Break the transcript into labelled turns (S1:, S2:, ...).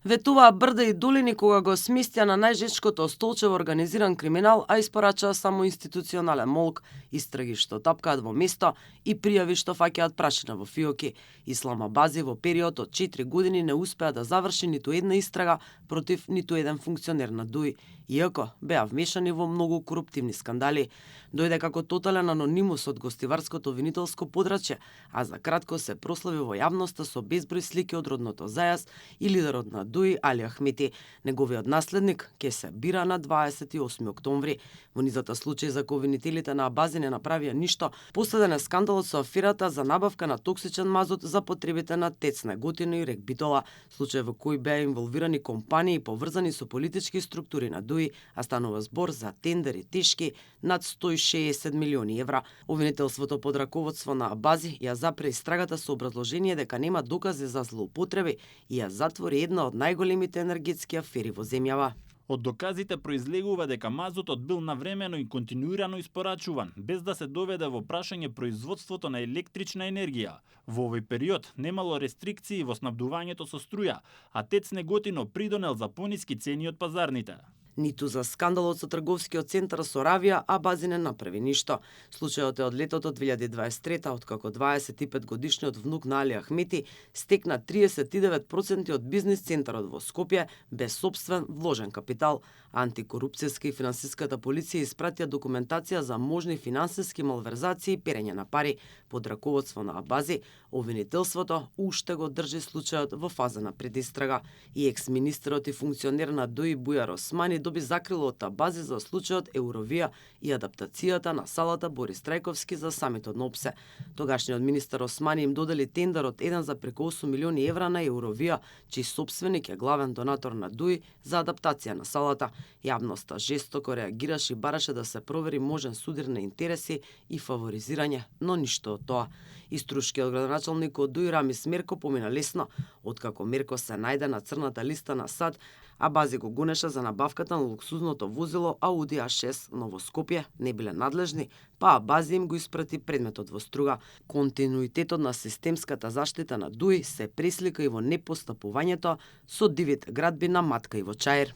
S1: Ветуваа брда и долини кога го сместија на најжешкото столче во организиран криминал, а испорачаа само институционален молк, истраги што тапкаат во место и пријави што фаќаат прашина во фиоки. Исламабази во период од 4 години не успеа да заврши ниту една истрага против ниту еден функционер на ДУИ, иако беа вмешани во многу коруптивни скандали. Дојде како тотален анонимус од гостиварското винителско подрачје, а за кратко се прослави во јавноста со безброј слики од родното Зајас и лидерот на ДУИ Али Ахмети. Неговиот наследник ќе се бира на 28 октомври. Во низата случаи за кој обвинителите на Абази не направија ништо, последен е скандалот со аферата за набавка на токсичен мазут за потребите на ТЕЦ Неготино и РЕК Битола, случај во кој беа инволвирани компании поврзани со политички структури на ДУИ, а станува збор за тендери тешки над 160 милиони евра. Обвинителството под раководство на Абази ја запре истрагата со образложение дека нема докази за злоупотреби и ја затвори една од најголемите енергетски афери во земјава.
S2: Од доказите произлегува дека мазутот бил навремено и континуирано испорачуван, без да се доведе во прашање производството на електрична енергија. Во овој период немало рестрикции во снабдувањето со струја, а ТЕЦ Неготино придонел за пониски цени од пазарните.
S1: Ниту за скандалот со трговскиот центар со Равија, Абази не направи ништо. Случајот е од летото 2023, откако 25 годишниот внук на Али Ахмети стекна 39% од бизнис центарот во Скопје без сопствен вложен капитал. Антикорупцијска и финансиската полиција испратија документација за можни финансиски малверзации и перење на пари под раководство на Абази. Обвинителството уште го држи случајот во фаза на предистрага и екс-министерот и функционер на ДУИ Бујар Османи доби закрило од Абази за случајот Евровија и адаптацијата на салата Борис Трајковски за самитот на ОПСЕ. Тогашниот министер Османи им додели тендер од 1 за преку 8 милиони евра на Евровија, чиј сопственик е главен донатор на ДУИ за адаптација на салата. Јавноста жестоко реагираше и бараше да се провери можен судир на интереси и фаворизирање, но ништо од тоа. Иструшкиот градоначалник од ДУИ Рамис Мерко помина лесно, откако Мерко се најде на црната листа на САД, Абази го гонеше за набавката на луксузното возило Ауди А6, но во Скопје не биле надлежни, па Абази им го испрати предметот во струга. Континуитетот на системската заштита на ДУИ се преслика и во непостапувањето со дивите градби на Матка и во Чаир.